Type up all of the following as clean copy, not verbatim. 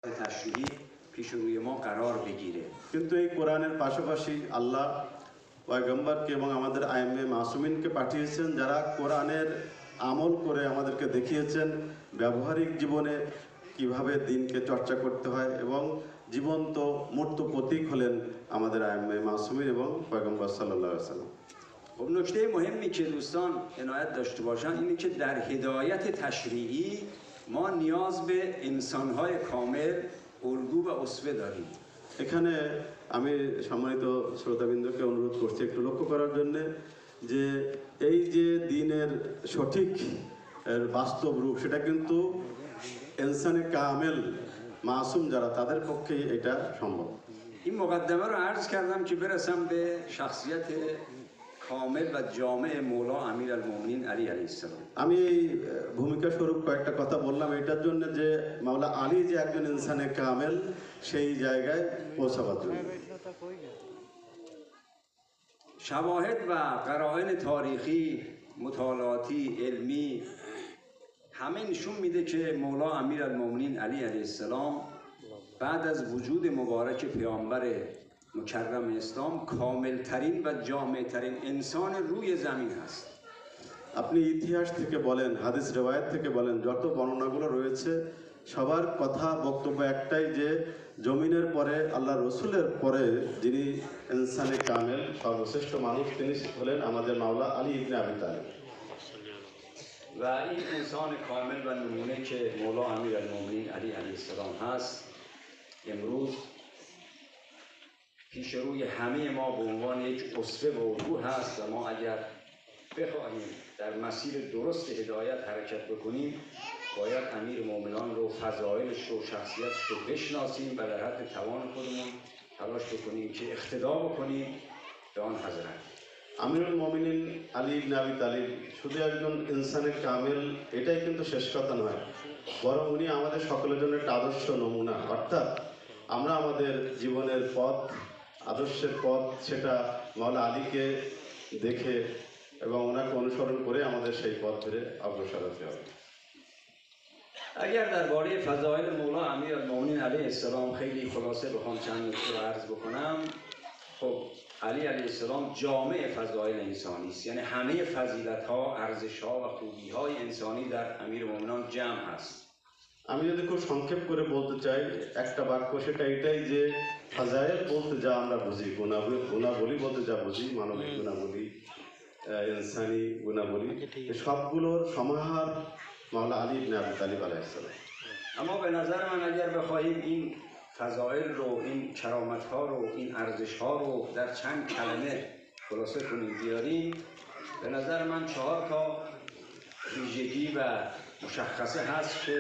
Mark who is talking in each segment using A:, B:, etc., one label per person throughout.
A: تشریعی پیش روی ما قرار بگیره
B: কিন্তু এই কোরআনের পাশাপাশি আল্লাহ পয়গম্বরকে এবং আমাদের আইমে মাসুমিনকে পাঠিয়েছেন যারা কোরআনের আমল করে আমাদেরকে দেখিয়েছেন ব্যবহারিক জীবনে কিভাবে দিনকে চর্চা করতে হয় এবং জীবন্ত মূর্ত প্রতীক হলেন আমাদের আইমে মাসুমিন এবং পয়গম্বর সাল্লাল্লাহু আলাইহি ওয়াসাল্লাম।
A: خب نکته مهمی که دوستان عنایت داشته باشن اینه که در هدایت تشریعی ما نیاز به انسان‌های کامل الگو و اسوه داریم।
B: এখানে আমি সম্মানিত শ্রোতাবৃন্দকে অনুরোধ করছি একটু লক্ষ্য করার জন্য যে এই যে দিনের সঠিক বাস্তব রূপ সেটা কিন্তু ইনসানে কামেল মাসুম যারা তাদের পক্ষেই এটা সম্ভব।
A: این مقدمه رو عرض کردم که برسم به شخصیت کامل و جامع مولا امیرالمومنین علی علیه السلام।
B: আমি এই ভূমিকা স্বরূপ কয়েকটা কথা বললাম এটার জন্য যে মাওলা আলী যে একজন ইনসানে কামেল সেই জায়গায় পৌঁছাবার জন্য।
A: شواهد و قرائن تاریخی، مطالعاتی، علمی همه نشون میده که مولا امیرالمومنین علی علیه السلام بعد از وجود مبارک پیامبر مکرم اسلام کاملترین و جامعترین انسان روی زمین هست।
B: আপনি ইতিহাস থেকে বলেন হাদিস রিওয়ায়াত থেকে বলেন যত বর্ণনাগুলো রয়েছে সবার কথা বক্তব্য একটাই যে জমিনের পরে আল্লাহ রসুলের পরে যিনি ইনসানে কামেল সর্বশ্রেষ্ঠ মানুষ তিনি হলেন আমাদের মাওলা আলী ইবনে আবি তালিব।
A: و این انسان کامل و نمونه که مولا امیرالمومنین علی علیه السلام هست امروز پیش روی همه ما به عنوان یک اسوه و الگو هست و ما اگر بخواهیم در مسیر درست هدایت حرکت بکنیم باید امیر مومنان رو فضایلش رو شخصیتش رو بشناسیم و در حد توان خودمون تلاش بکنیم که اقتدا بکنیم به آن حضرت।
B: আমিরুল মুমিনিন আলী ইবনে আবি তালিব শুধু একজন ইনসানে কামেল এটাই কিন্তু শেষ কথা নয়, বরং উনি আমাদের সকলের জন্য একটা আদর্শ নমুনা। অর্থাৎ আমরা আমাদের জীবনের পথ আদর্শের পথ সেটা মাওলা আলীকে দেখে এবং ওনাকে অনুসরণ করে আমাদের সেই পথ ধরে অগ্রসর হতে হবে।
A: اگر درباره فضایل مولا امیرالمومنین علیه السلام خیلی خلاصه بخوام چند نکته رو عرض بکنم، خب علی علیه السلام جامع فضایل انسانی است، یعنی همه فضیلت ها، ارزش ها و خوبی های انسانی در امیر مومنان جمع هست।
B: আমি যদি খুব সংক্ষেপ করে বলতে চাই একটা বাক্য সেটা এটাই যে ফাজাইল বলতে যা আমরা বুঝি গুণাবলী বলতে যা বুঝি মানবিক গুণাবলী ইনসানি গুণাবলী সবগুলোর সমাহার মাওলা আলী ইবনে আবি তালিব আলাইহিস সালাম।
A: اما به نظر من اگر بخواهیم این فضائل رو، این کرامت ها رو، این ارزش ها رو در چند کلمه خلاصه کنیم بیاریم، به نظر من 4 تا ویژگی و مشخصه هست که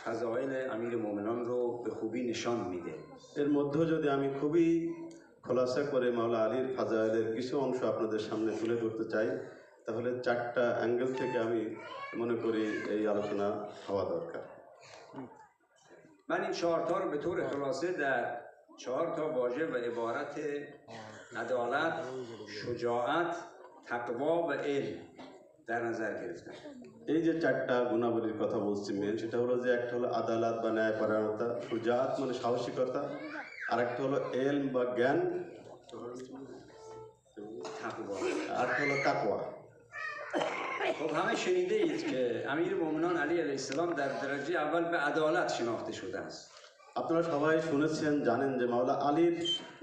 A: فضائل امیر مومنان رو به خوبی نشان میده।
B: এর মধ্যে যদি আমি খুবই খোলাসা করে মাওলা আলীর ফাজাইলের কিছু অংশ আপনাদের সামনে তুলে ধরতে চাই তাহলে 4টা অ্যাঙ্গেল থেকে আমি মনে করি এই আলোচনা হওয়া দরকার।
A: من این 4 تا رو به طور خلاصه در 4 تا واژه و عبارت عدالت، شجاعت، تقوا و علم در نظر گرفتم।
B: এই যে 4টা গুণাবলীর কথা বলছি মেন সেটা হলো যে একটা হলো আদালত বা ন্যায়পরায়ণতা, সুজাত মানে সাহসিকতা, আর একটা হলো এলম বা জ্ঞান, আর একটা হলো তাকওয়া।
A: خب همه شنیده اید که امیر مومنان علی علیه السلام در درجه اول به عدالت شناخته شده است।
B: আপনারা সবাই শুনেছেন জানেন যে মাওলা আলীর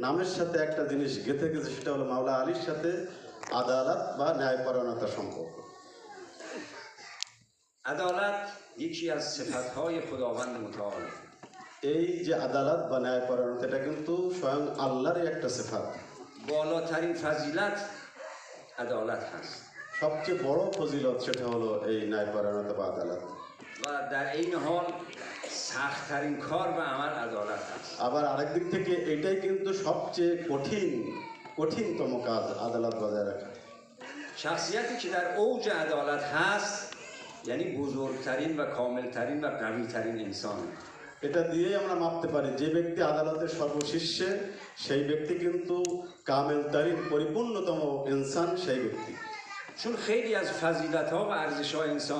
B: নামের সাথে একটা জিনিস গেঁথে গেছে সেটা হলো মাওলা আলীর সাথে আদালত বা ন্যায়পরায়ণতার সম্পর্ক।
A: عدالت یکی از صفتهای خداوند متعال।
B: এই যে আদালত বা ন্যায়পরায়ণতা এটা কিন্তু স্বয়ং আল্লাহরই একটা সিফাত।
A: بالاترین فضیلت عدالت هست
B: সবচেয়ে বড় ফজিলত সেটা হলো এই ন্যায়পরায়ণতা বা আদালত।
A: و در این حال سخت‌ترین کار و عمل عدالت هست।
B: আবার আরেক দিক থেকে এটাই কিন্তু সবচেয়ে কঠিনতম কাজ আদালত বজায় রাখা।
A: شخصیتی که در اوج عدالت هست یعنی بزرگترین و کاملترین و قویترین انسانه।
B: এটা দিয়েই আমরা মাপতে পারি যে ব্যক্তি আদালতের সর্বশীর্ষে সেই ব্যক্তি কিন্তু কামেলতারিন পরিপূর্ণতম ইনসান সেই ব্যক্তি।
A: چون خیلی از فضیلت‌ها و ارزش‌های انسان